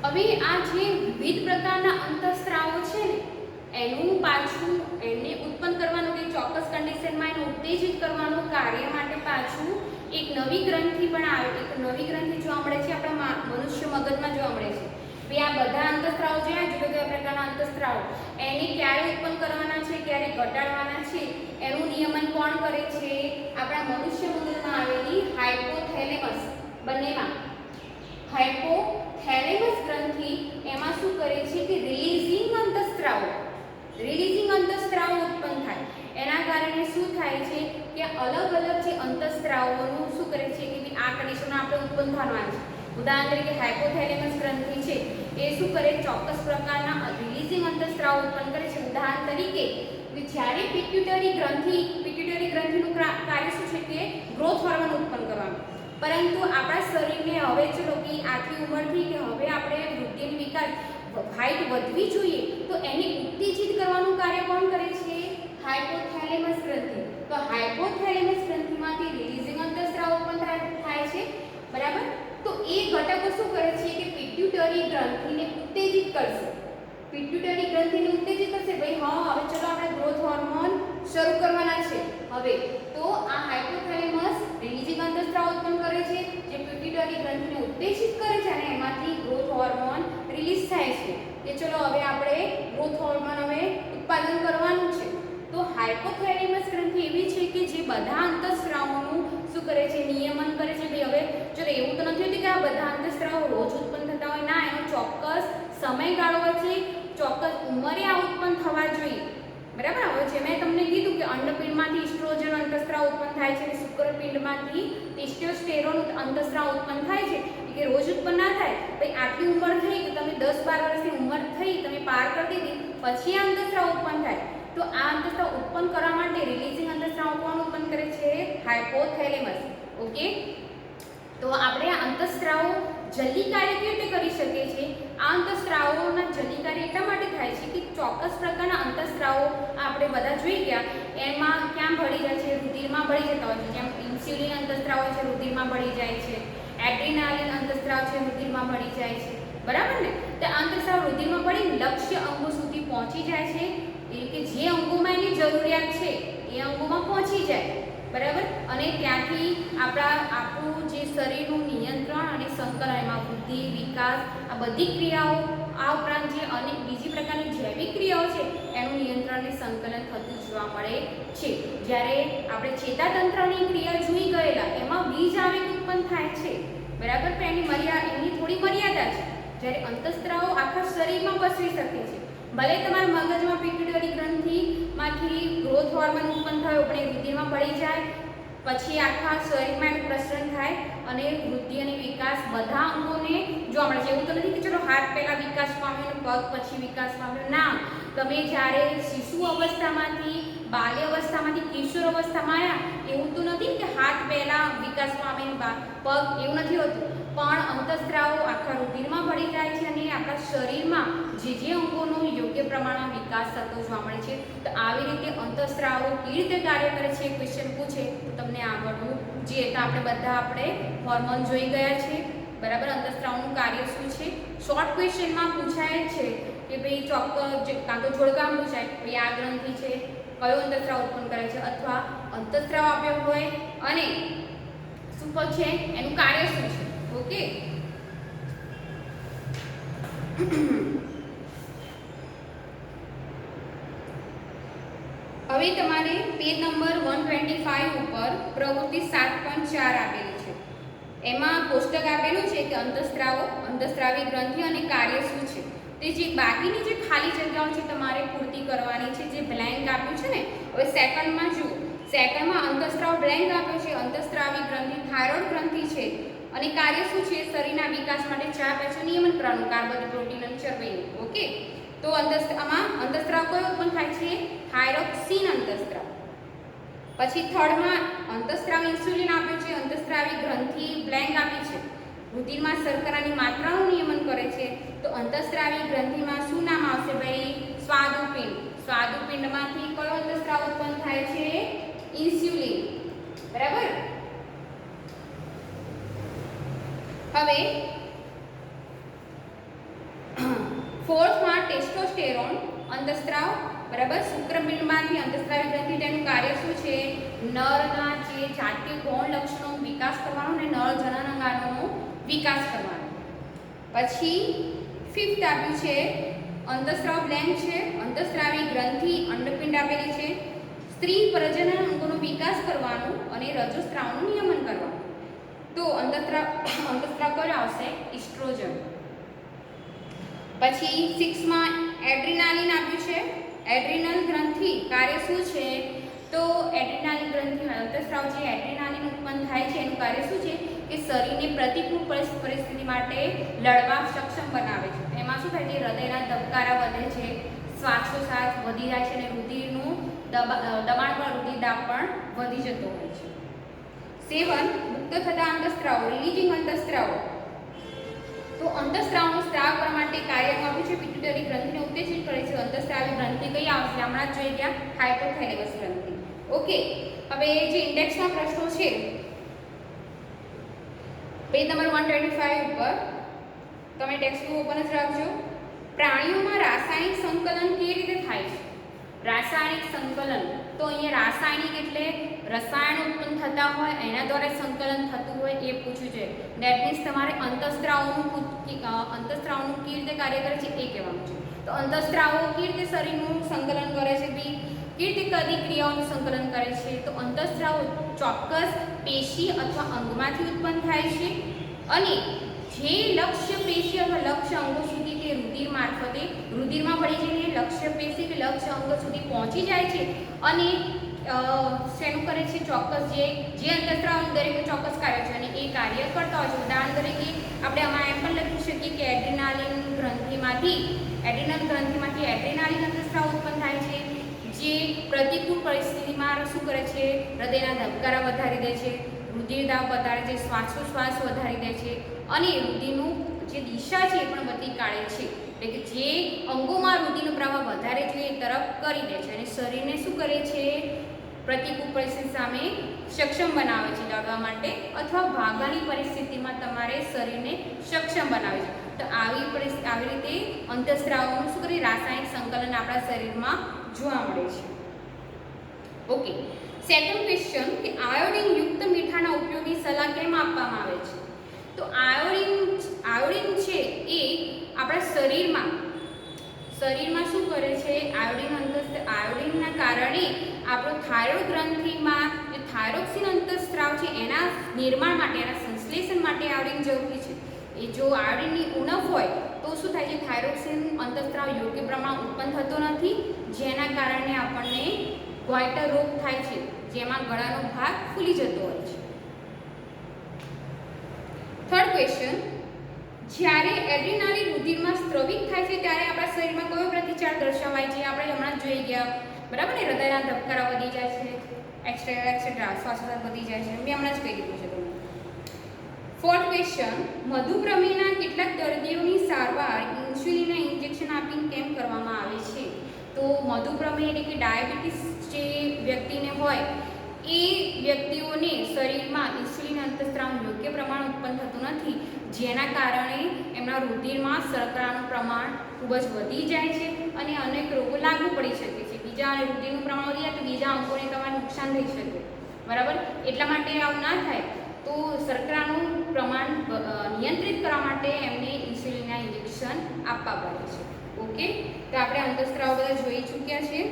Speaker 1: હવે આ જે વિવિધ પ્રકારના અંતઃસ્ત્રાવો છે ને એનું પાછું એને ઉત્પન્ન કરવાનું કે ચોક્કસ કન્ડિશનમાં એને ઉત્તેજિત કરવાનું કાર્ય માટે પાછું એક નવી ગ્રંથિ પણ આવે, એક નવી ગ્રંથિ જોવા મળે છે આપણા મનુષ્ય મગજમાં જોવા મળે છે. ભાઈ આ બધા અંતઃસ્ત્રાવો જે જુદા જુદા પ્રકારના અંતઃસ્ત્રાવો એને ક્યારે ઉત્પન્ન કરવાના છે, ક્યારે ઘટાડવાના છે એનું નિયમન કોણ કરે છે? આપણા મનુષ્ય મગજમાં આવેલી હાઇપોથેલેમસ, બંનેમાં હાઇપોથેલેમસ ગ્રંથિ એમાં શું કરે છે કે રિલીઝિંગ અંતઃસ્ત્રાવો ઉત્પન્ન થાય. એના કારણે શું થાય છે કે અલગ અલગ જે અંતઃસ્ત્રાવોનું શું કરે છે કે આ કન્ડિશનમાં આપણે ઉત્પન્ન થવાનું છે. ઉદાહરણ તરીકે હાઇપોથેલેમસ ગ્રંથિ છે એ શું કરે? ચોક્કસ પ્રકારના રિલીઝિંગ અંતઃસ્ત્રાવો ઉત્પન્ન કરે છે. ઉદાહરણ તરીકે જ્યારે પિટ્યુટરી ગ્રંથિનું કાર્ય શું છે કે ગ્રોથ હોર્મોન ઉત્પન્ન કરવાનું. પરંતુ આપણા શરીરને હવે ચલો કે આટલી ઉંમરથી કે હવે આપણે વૃદ્ધિનો વિકાસ હાઈટ વધવી જોઈએ તો એને ઉત્તેજિત કરવાનું કાર્ય કોણ કરે છે? હાઇપોથેલેમસ ગ્રંથિ. તો હાઇપોથેલેમસ ગ્રંથિમાંથી રિલીઝિંગ અંતઃસ્ત્રાવ ઉત્પન્ન થાય છે, બરાબર. તો એ ઘટકો શું કરે છે કે પિટ્યુટરી ગ્રંથિને ઉત્તેજિત કરશે. પિટ્યુટરી ગ્રંથિને ઉત્તેજિત કરશે. ભાઈ હા, હવે ચલો આપણે ગ્રોથ હોર્મોન શરૂ કરવાના છે. હવે તો આ હાઇપોથેલેમસ રિલીઝિંગ અંતઃસ્ત્રાવ ઉત્પન્ન કરે છે જે પિટ્યુટરી ગ્રંથિને ઉત્તેજિત કરે છે અને એમાંથી ગ્રોથ હોર્મોન રિલીઝ થાય છે કે ચલો હવે આપણે ગ્રોથ હોર્મોન હવે ઉત્પાદન કરવાનું છે. તો હાઇપોથેલેમસ ગ્રંથિ એવી છે કે જે બધા અંતઃસ્રાવોનું શું કરે છે, નિયમન કરે છે. ભાઈ હવે જો એવું તો નથી હોતું કે આ બધા અંતઃસ્રાવો રોજ ઉત્પન્ન થતા હોય, ના, એનો ચોક્કસ સમયગાળો હોય છે, ચોક્કસ ઉંમરે આ ઉત્પન્ન થવા જોઈએ. બરાબર. હવે જે મેં તમને કીધું કે અંડપિંડમાંથી ઇસ્ટ્રોજન અંતઃસ્રાવ ઉત્પન્ન થાય છે અને શુક્રપિંડમાંથી ટેસ્ટોસ્ટેરોન અંતઃસ્રાવ ઉત્પન્ન થાય છે, કે રોજ ઉત્પન્ન ના થાય. ભાઈ આટલી ઉંમર થઈ કે તમે 10-12 વર્ષની ઉંમર થઈ, તમે પાર કરી દીધી, પછી આ અંતઃસ્રાવ ઉત્પન્ન થાય. તો આ અંતઃસ્રાવ ઉત્પન્ન કરવા માટે રિલીઝિંગ અંતઃસ્રાવ કોણ ઉત્પન્ન કરે છે? હાઇપોથેલેમસ. ઓકે. તો આપણે આ અંતઃસ્રાવો જલ્દી કાર્ય કેવી રીતે કરી શકીએ છીએ? આ અંતઃસ્રાવોના જલ્દી કાર્ય એટલા માટે થાય છે કે ચોક્કસ પ્રકારના અંતઃસ્રાવો આપણે બધા જોઈ ગયા, એમાં ક્યાં ભળી જાય છે? રુધિરમાં ભળી જતા હોય છે. જેમ ઇન્સ્યુલિન અંતઃસ્રાવ હોય છે, રુધિરમાં ભળી જાય છે. એડ્રીનાલિન અંતઃસ્રાવ છે, રુધિરમાં ભળી જાય છે. બરાબર ને? તો અંતઃસ્રાવ રુધિરમાં ભળી લક્ષ્ય અંગો સુધી પહોંચી જાય છે, એટલે કે જે અંગોમાં એની જરૂરિયાત છે એ અંગોમાં પહોંચી જાય. બરાબર. અને ત્યાંથી આપણું જે શરીરનું નિયંત્રણ અને સંકલન, એમાં વૃદ્ધિ, વિકાસ, આ બધી ક્રિયાઓ, આ ઉપરાંત જે અનેક બીજી પ્રકારની જૈવિક ક્રિયાઓ છે એનું નિયંત્રણ અને સંકલન થતું જોવા મળે છે. જ્યારે આપણે ચેતાતંત્રની ક્રિયા જોઈ ગયેલા, એમાં બીજ આવેગ ઉત્પન્ન થાય છે. બરાબર. પણ એની થોડી મર્યાદા છે. જ્યારે અંતઃસ્રાવો આખા શરીરમાં પસરી શકે છે. ભલે તમારા મગજમાં પિટ્યુટરી ગ્રંથિમાંથી ગ્રોથ હોર્મોન ઉત્પન્ન થયો, પણ એ રુધિરમાં ભળી જાય, પછી આખા શરીરમાં એનું પ્રસરણ થાય અને વૃદ્ધિ અને વિકાસ બધા અંગોને જોવા મળે છે. એવું તો નથી કે ચલો હાથ પહેલા વિકાસ પામ્યો અને પગ પછી વિકાસ પામ્યો. ના, તમે જ્યારે શિશુ અવસ્થામાંથી બાલ્ય અવસ્થામાંથી કિશોર અવસ્થામાં આવ્યા, એવું તો નથી કે હાથ પહેલા વિકાસ પામે પગ, એવું નથી હોતું. પણ અંતઃસ્રાવો આખા રુધિરમાં ભળી જાય છે અને આપણા શરીરમાં જે અંગોનો યોગ્ય પ્રમાણમાં વિકાસ થતો જોવા મળે છે. તો આવી રીતે અંતઃસ્રાવો કેવી રીતે કાર્ય કરે છે, ક્વેશ્ચન પૂછે તો તમને આવડવું જોઈએ. તો આપણે હોર્મોન જોઈ ગયા છે. બરાબર. અંતઃસ્રાવનું કાર્ય શું છે? શોર્ટ ક્વેશ્ચનમાં પૂછાય છે કે ભાઈ ચોક્કસ કાં તો જોડકામ પૂછાય, ભાઈ આ ગ્રંથિ છે, કયો અંતઃસ્રાવ ઉત્પન્ન કરે છે, અથવા અંતઃસ્રાવ આપ્યો હોય અને શું છે એનું કાર્ય શું છે. ઓકે. હવે તમારે પેજ નંબર 125 ઉપર પ્રવૃત્તિ 7.4 આપેલી છે. એમાં કોષ્ટક આપેલું છે કે અંતઃસ્રાવી ગ્રંથિ અને કાર્ય શું છે. તે જે બાકીની જે ખાલી જગ્યાઓ છે તમારે પૂર્તિ કરવાની છે. જે બ્લેન્ક આપ્યું છે ને, હવે સેકન્ડમાં જુઓ. સેકન્ડમાં અંતઃસ્રાવ બ્લેન્ક આપ્યો છે. અંતઃસ્રાવી ગ્રંથિ થાઇરોઇડ ગ્રંથિ છે અને કાર્ય શું છે? શરીરના વિકાસ માટે ચા પેશો નિયમન કરવાનું, કાર્બોદિત, પ્રોટીન અને ચરબીનું. ઓકે. તો આમાં અંતઃસ્રાવ કયો ઉત્પન્ન થાય છે? થાઇરોક્સિન અંતઃસ્રાવ. પછી થર્ડમાં અંતઃસ્રાવ ઇન્સ્યુલિન આપ્યો છે. અંતઃસ્રાવી ગ્રંથિ બ્લેન્ક આપી છે. રુધિરમાં શર્કરાની માત્રાનું નિયમન કરે છે. તો અંતઃસ્રાવી ગ્રંથિમાં શું નામ આવશે ભાઈ? સ્વાદુપિંડ. સ્વાદુપિંડમાંથી કયો અંતઃસ્રાવ ઉત્પન્ન થાય છે? ઇન્સ્યુલિન. બરાબર. હવે ફોર્થમાં ટેસ્ટોસ્ટેરોન અંતઃસ્રાવ. બરાબર. શુક્રપિંડમાંથી અંતઃસ્રાવી ગ્રંથિ, તેનું કાર્ય શું છે? નરના જે જાતીય ગૌણ લક્ષણોનો વિકાસ કરવાનો અને નર જનનાંગોનો વિકાસ કરવાનો. પછી ફિફ્થ આપ્યું છે અંતઃસ્રાવ બ્લેન્ક છે. અંતઃસ્રાવી ગ્રંથિ અંડપિંડ આપેલી છે. સ્ત્રી પ્રજનન અંગોનો વિકાસ કરવાનો અને રજોસ્રાવનું નિયમન કરવાનું. તો અંતઃસ્રાવ કયો આવશે? ઇસ્ટ્રોજન. પછી 6માં એડ્રીનાલિન આપ્યું છે. એડ્રીનલ ગ્રંથિ કાર્ય શું છે? તો એડ્રીનાલિન ગ્રંથિ અંતઃસ્રાવ જે એડ્રીનાલિન ઉત્પન્ન થાય છે એનું કાર્ય શું છે? કે શરીરને પ્રતિકૂળ પરિસ્થિતિ માટે લડવા સક્ષમ બનાવે છે. એમાં શું થાય છે? હૃદયના ધબકારા વધે છે, શ્વાસોચ્છ્વાસ વધી જાય છે અને રુધિરનું દબાણ પણ, રુધિર દાબ પણ વધી જતો હોય છે. 7 મુક્ત થતા અંતઃસ્રાવો, રિલીઝિંગ અંતઃસ્રાવો. તો અંતઃસ્રાવનો સ્ત્રાવ કરવા માટે કાર્યમાં આપ્યું છે. પિટ્યુટરી ગ્રંથિને ઉત્તેજિત કરે છે. અંતઃસ્રાવી ગ્રંથિ કઈ આવશે? હમણાં જ જોઈ ગયા, હાઇપોથેલેમસ ગ્રંથિ. ઓકે. હવે જે ઇન્ડેક્સના પ્રશ્નો છે પેજ નંબર 125 ઉપર તમે ટેક્સ્ટબુક ઓપન જ રાખજો. પ્રાણીઓમાં રાસાયણિક સંકલન કેવી રીતે થાય છે? રાસાયણિક સંકલન, તો અહીંયા રાસાયણિક એટલે રસાયણ ઉત્પન્ન થતા હોય એના દ્વારા સંકલન થતું હોય એ પૂછ્યું છે. દેટ મીન્સ તમારે અંતઃસ્રાવનું કેવી રીતે કાર્ય કરે છે એ કહેવાનું છે. તો અંતઃસ્રાવો કેવી રીતે શરીરનું સંકલન કરે છે? બી કેવી રીતે કદી ક્રિયાઓનું સંકલન કરે છે? તો અંતઃસ્ત્રાવ ચોક્કસ પેશી અથવા અંગમાંથી ઉત્પન્ન થાય છે અને જે લક્ષ્ય પેશી અથવા લક્ષ્ય અંગો સુધી તે રુધિર મારફતે રુધિરમાં ભળી જઈને લક્ષ્ય પેશી કે લક્ષ્ય અંગો સુધી પહોંચી જાય છે અને શેનું કરે છે? ચોક્કસ જે અંતઃસ્ત્રાવનું દરેક ચોક્કસ કાર્ય છે અને એ કાર્ય કરતા હોય છે. ઉદાહરણ તરીકે આપણે આમાં એમ પણ લખી શકીએ કે એડ્રીનાલિન ગ્રંથિમાંથી એડ્રીનાલિન અંતઃસ્ત્રાવ ઉત્પન્ન થાય છે, જે પ્રતિકૂળ પરિસ્થિતિમાં શું કરે છે? હૃદયના ધબકારા વધારી દે છે, રુધિર દાબ વધારે છે, શ્વાસોશ્વાસ વધારી દે છે અને રુધિરનું જે દિશા છે એ પણ બદલી કાઢે છે. એટલે કે જે અંગોમાં રુધિરનો પ્રવાહ વધારે જોઈએ એ તરફ કરી દે છે અને શરીરને શું કરે છે? પ્રતિકૂળ પરિસ્થિતિ સામે સક્ષમ બનાવે છે લડવા માટે અથવા ભાગવાની પરિસ્થિતિમાં તમારે શરીરને સક્ષમ બનાવે છે. તો આવી રીતે અંતઃસ્ત્રાવોનું શું કરે? રાસાયણિક સંકલન આપણા શરીરમાં જોવા મળે છે. ઓકે, સેકન્ડ ક્વેશ્ચન કે આયોડિન યુક્ત મીઠાના ઉપયોગની સલાહ કેમ આપવામાં આવે છે? તો આયોડિન છે એ આપણા શરીરમાં શું કરે છે? આયોડિનના કારણે આપણો થાઇરોઇડ ગ્રંથિમાં જે થાઇરોક્સિન અંતઃસ્ત્રાવ છે એના નિર્માણ માટે, એના સંશ્લેષણ માટે આયોડિન જરૂરી છે. એ જો આયોડિનની ઉણપ હોય તો શું થાય છે? થાઇરોક્સિન અંતઃસ્ત્રાવ યોગ્ય પ્રમાણ ઉત્પન્ન થતો નથી, જેના કારણે આપણને ગોઈટર રોગ થાય છે, જેમાં ગળાનો ભાગ ફૂલી જતો હોય છે. થર્ડ ક્વેશ્ચન, જ્યારે એડ્રીનાલિન રુધિરમાં સ્ત્રવિત થાય છે ત્યારે આપણા શરીરમાં કયો પ્રતિચાર દર્શાવાય છે? આપણે હમણાં જ જોઈ ગયા, બરાબર ને? હૃદયના ધબકારા વધી જાય છે, એક્સેટ્રા શ્વાસોશ્વાસ વધી જાય છે. મેં હમણાં જ કહી દીધું છે તમને. ફોર્થ ક્વેશ્ચન, મધુપ્રમેહના કેટલાક દર્દીઓની સારવાર ઇન્સ્યુલિનના ઇન્જેક્શન આપીને કેમ કરવામાં આવે છે? તો મધુપ્રમેહ એટલે કે ડાયાબિટીસ જે વ્યક્તિને હોય એ વ્યક્તિઓને શરીરમાં ઇન્સ્યુલિન અંતઃસ્ત્રાવ યોગ્ય પ્રમાણ ઉત્પન્ન થતું નથી, જેના કારણે એમના રુધિરમાં શર્કરાનું પ્રમાણ ખૂબ જ વધી જાય છે અને અનેક રોગો લાગુ પડી શકે છે. બીજા રુધિરનું પ્રમાણ વધી જાય તો બીજા અંગોને તમારે નુકસાન થઈ શકે, બરાબર? એટલા માટે આવું ના થાય તો શર્કરાનું પ્રમાણ નિયંત્રિત કરવા માટે એમને ઇન્સ્યુલિનના ઇન્જેક્શન આપવા પડે છે. ઓકે, તો આપણે અંતઃસ્ત્રાવ બધા જોઈ ચૂક્યા છીએ.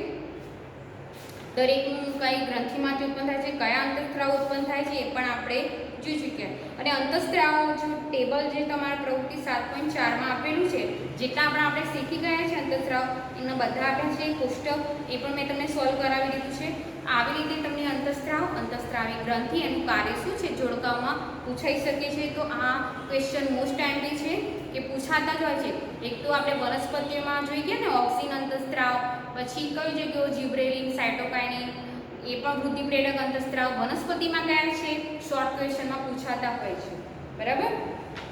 Speaker 1: દરેકનું કઈ ગ્રંથિમાંથી ઉત્પન્ન થાય છે, કયા અંતઃસ્ત્રાવ ઉત્પન્ન થાય છે એ પણ આપણે જોઈ ચૂક્યા. અને અંતઃસ્ત્રાવ જો ટેબલ જે તમારા પ્રવૃત્તિ 7.4માં આપેલું છે, જેટલા આપણે શીખી ગયા છે અંતઃસ્ત્રાવ એમના બધા આપ્યા છે કોષ્ટક, એ પણ મેં તમને સોલ્વ કરાવી દીધું છે. આવી રીતે તમને અંતઃસ્ત્રાવી ગ્રંથિ એનું કાર્ય શું છે જોડકામાં પૂછાઈ શકે છે. તો આ ક્વેશ્ચન મોસ્ટ ટાઈમલી છે કે પૂછાતા જ હોય છે. એક તો આપણે વનસ્પતિઓમાં જોઈ ગયા ને ઓક્સિન અંતઃસ્ત્રાવ, પછી કઈ જગ્યાઓ જીબ્રેલિન, સાયટોકાઇનિન એ પણ વૃદ્ધિ પ્રેરક અંતઃસ્ત્રાવ વનસ્પતિમાં કયા છે? શોર્ટ ક્વેશ્ચનમાં પૂછાતા હોય છે, બરાબર?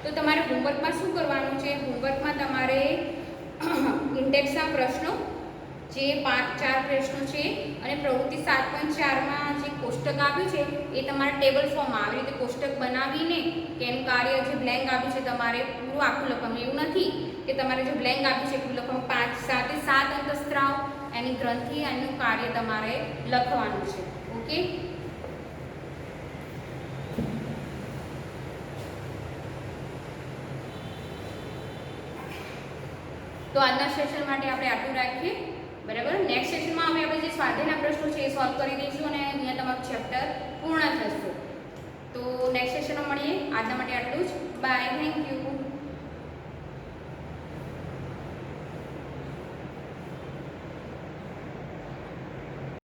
Speaker 1: તો તમારે હોમવર્કમાં શું કરવાનું છે? હોમવર્કમાં તમારે ઇન્ડેક્સના પ્રશ્નો જે 4 પ્રશ્નો છે અને પ્રવૃત્તિ 7.4માં જે કોષ્ટક આપ્યું છે એ તમારે ટેબલ ફોર્મમાં આવી રીતે કોષ્ટક બનાવીને કે એનું કાર્ય જે બ્લેન્ક આપ્યું છે તમારે પૂરું આખું લખવાનું. એવું નથી કે તમારે જે બ્લેન્ક આપ્યું છે એટલું લખવાનું. 7 અંતઃસ્ત્રાવ, એની ગ્રંથિ, એનું કાર્ય તમારે લખવાનું છે. ઓકે, તો આજના સેશન માટે આપણે આટલું રાખીએ, બરાબર? નેક્સ્ટ સેશનમાં હવે આપણે જે સ્વાધ્યાયના પ્રશ્નો છે એ સોલ્વ કરી દઈશું અને અહીંયા તમારું ચેપ્ટર પૂર્ણ થશે. તો નેક્સ્ટ સેશનમાં મળીએ. આજના માટે આટલું જ. Bye, thank you.